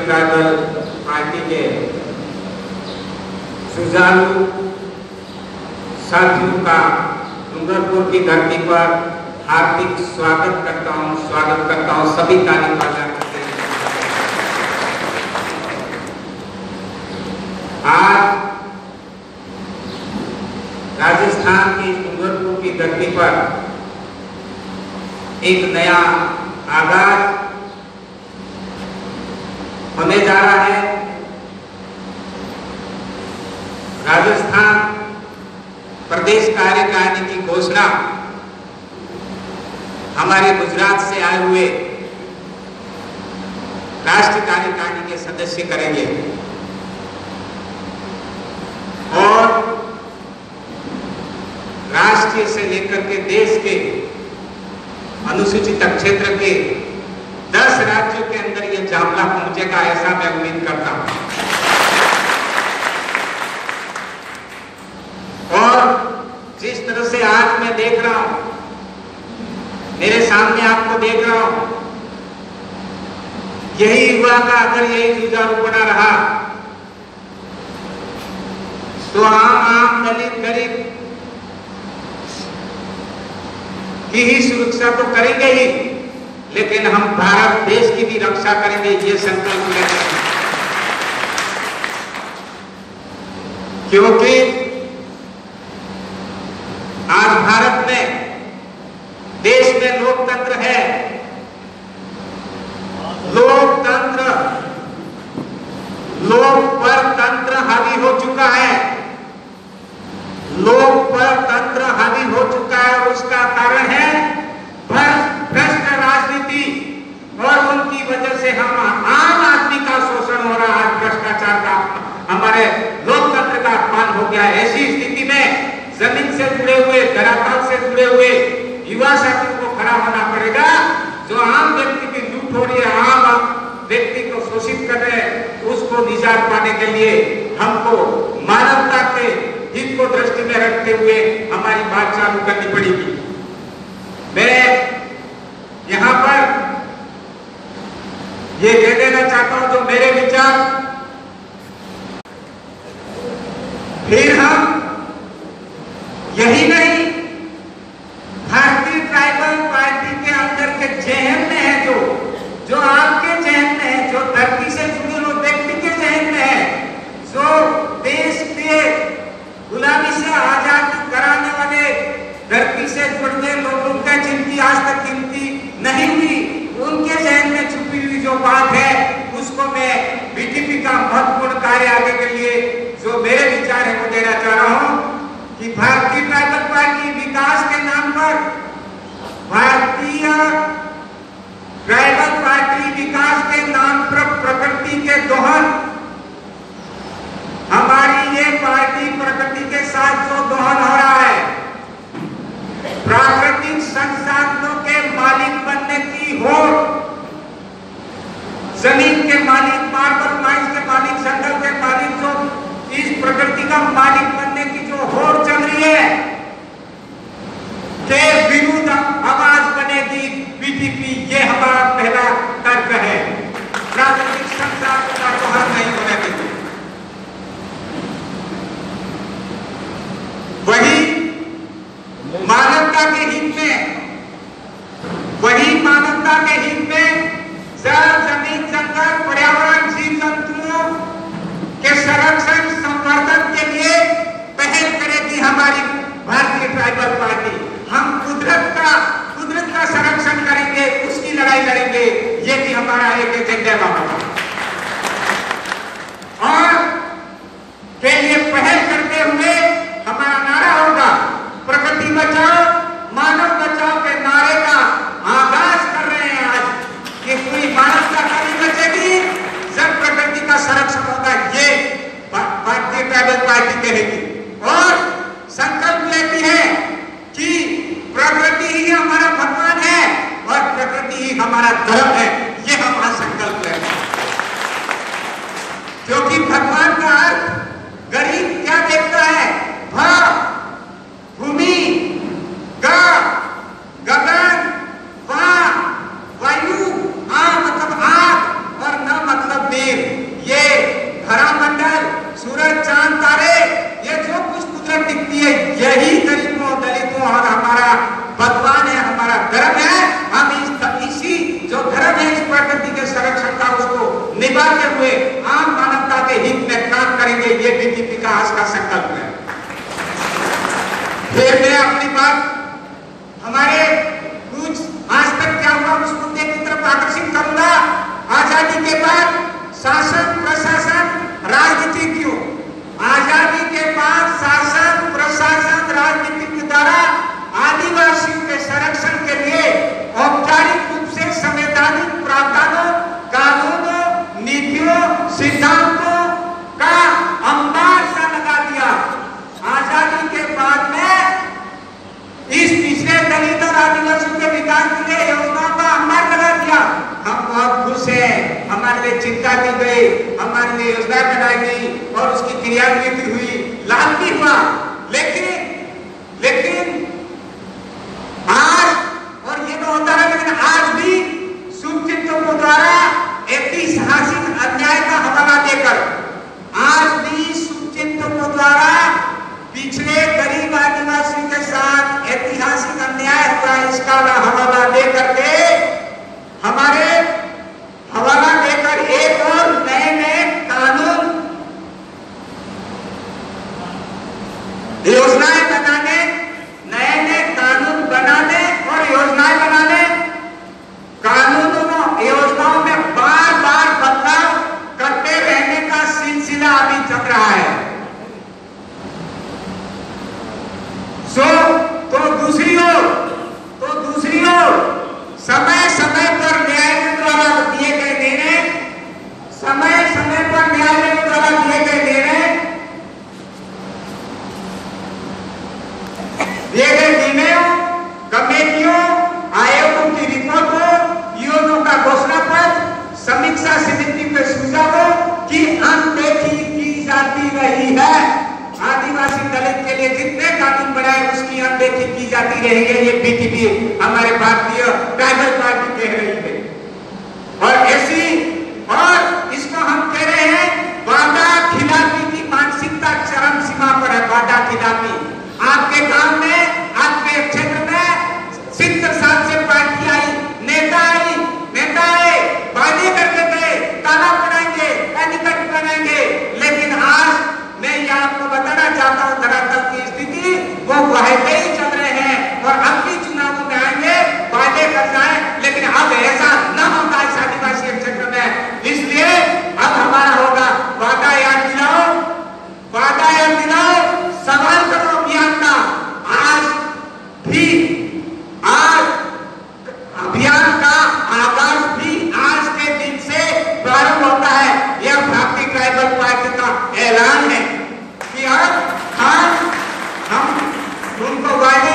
Tribal party के जुझारू साथियों का डूंगरपुर की धरती पर हार्दिक स्वागत करता हूँ सभी ताली बजाते हैं। आज राजस्थान की डूंगरपुर की धरती पर एक नया आगाज होने जा रहा है। राजस्थान प्रदेश कार्यकारिणी की घोषणा हमारे गुजरात से आए हुए राष्ट्रीय कार्यकारिणी के सदस्य करेंगे और राष्ट्रीय से लेकर के देश के अनुसूचित क्षेत्र के 10 राज्यों के अंदर यह जामला पहुंचेगा, ऐसा मैं उम्मीद करता हूं। और जिस तरह से आज मैं देख रहा हूं, मेरे सामने आपको देख रहा हूं, यही युवा का अगर यही जुझारूपना रहा तो आम दलित गरीब की ही सुरक्षा तो करेंगे ही, लेकिन हम भारत देश की भी रक्षा करेंगे, ये संकल्प लेंगे। क्योंकि आज भारत में देश में लोकतंत्र है। लोक पर तंत्र हावी हो चुका है। लोक पर तंत्र हावी हो चुका है और उसका कारण है भ्रष्ट राजनीति, और उनकी वजह से हम आम आदमी का शोषण हो रहा है, भ्रष्टाचार का, हमारे लोकतंत्र का अपमान हो गया है। ऐसी स्थिति में जमीन से जुड़े हुए, धरातल से जुड़े हुए युवा साथियों को खड़ा होना पड़ेगा। जो आम व्यक्ति की लूट हो रही है, आम व्यक्ति को शोषित कर रहे हैं, उसको निजात पाने के लिए हमको मानवता के हित को दृष्टि में रखते हुए हमारी बात चालू करनी पड़ेगी। मैं यहाँ पर ये कह देना चाहता हूं जो मेरे विचार, फिर हम यही नहीं, भारतीय ट्राइबल पार्टी के अंदर के जहन में है, जो आपके जहन में है, जो धरती से जुड़े हुए व्यक्ति के जहन में है, जो देश के गुलामी से आजाद कराने वाले धरती से जुड़े लोगों का जिनकी आज तक गिनती नहीं हुई, उनके जहन में छुपी हुई जो बात है, उसको मैं बीटीपी का महत्वपूर्ण कार्य आगे के लिए जो मेरे विचार है वो देना चाह रहा हूं कि भारतीय ट्राइबल पार्टी विकास के नाम पर, भारतीय ट्राइबल पार्टी विकास के नाम पर प्रकृति के दोहन, हमारी ये पार्टी प्रकृति के साथ जो दोहन हो रहा है, प्राकृतिक संसाधनों के मालिक बनने की होड़, जमीन के मालिक, मार्बल माइंस के मालिक, जंगल के मालिक, जो इस प्रकृति का मालिक बनने की जो होड़ चल रही है, के विरुद्ध आवाज बनेगी बीटीपी। ये हमारा पहला तर्क है। प्राकृतिक संसाधनों का दोहन नहीं होने देंगे। वही मानवता के हित में जल, जमीन, जंगल, पर्यावरण, जीव जंतुओं के संरक्षण संवर्धन के लिए पहल करेगी हमारी भारतीय ट्राइबल पार्टी। हम कुदरत का संरक्षण करेंगे, उसकी लड़ाई लड़ेंगे, ये भी हमारा एक एजेंडा होगा। और के लिए पहल करते हुए हमारा नारा होगा, प्रकृति बचाओ, मानव बचाओ के नारे का आगाज कर रहे हैं आज। ये पूरी मानवता कभी बचेगी जब प्रकृति का संरक्षण होगा, ये भारतीय ट्राइबल पार्टी कहेगी और संकल्प लेती है कि प्रकृति ही हमारा भगवान है और प्रकृति ही हमारा धर्म है। ये हम आज संकल्प लेते हैं, क्योंकि भगवान का अर्थ गरीब क्या देखता है? भूमि, गगन, वायु, मतलब आग और न मतलब नीर। वादा दी गई, हमारे लिए योजनाएं बनाई गई और उसकी क्रियान्वित हुई, लाभ भी हुआ। लेकिन आज और ये तो होता है, लेकिन आज भी शुभचिंतकों द्वारा ऐतिहासिक अन्याय का हवाला देकर, आज भी शुभचिंतकों द्वारा पिछड़े गरीब आदिवासियों के साथ ऐतिहासिक अन्याय हुआ, इसका हवाला देकर के हमारे हवाला देकर एक और नए नए कानून योजनाएं बनाने, नए नए कानून बनाने और योजनाएं बनाने, कानूनों योजनाओं में बार बार बदलाव करते रहने का सिलसिला अभी चल रहा है। तो दूसरी ओर समय समय पर न्यायालय द्वारा दिए गए निर्णय, समय समय पर न्यायालय द्वारा दिए गए निर्णयों, कमेटियों, आयोगों की रिपोर्टों, यूएनओ का घोषणा पत्र, समीक्षा समिति के सुझावों की अनदेखी की जाती रही है। आदिवासी दलित के लिए जितने कानून बनाए उसकी अनदेखी की जाती रहेगी, ये बीटीपी हमारे भारतीय ट्राइबल पार्टी कह रही है। और इसको हम कह रहे हैं वादा खिलाफी की मानसिकता चरम सीमा पर है। वादा खिलाफी आपके गांव में, आपके क्षेत्र में 70 साल से पार्टी आई, नेता आए, वादे करते थे तालाब बनाएंगे, एनीकट बनाएंगे, लेकिन आज मैं ये आपको बताना चाहता हूं धरातल की स्थिति वो वादे ही चल रहे हैं और अब भी चुनावों में आएंगे, वादे कर जाए, लेकिन अब ऐसा न होता इस आदिवासी क्षेत्र में। इसलिए अब हमारा होगा वादा याद दिलाओ, सवाल करो अभियान का। आज अभियान का आगाज भी आज के दिन से प्रारंभ होता है। यह भारतीय ट्राइबल पार्टी का ऐलान है कि अब हम उनको वादे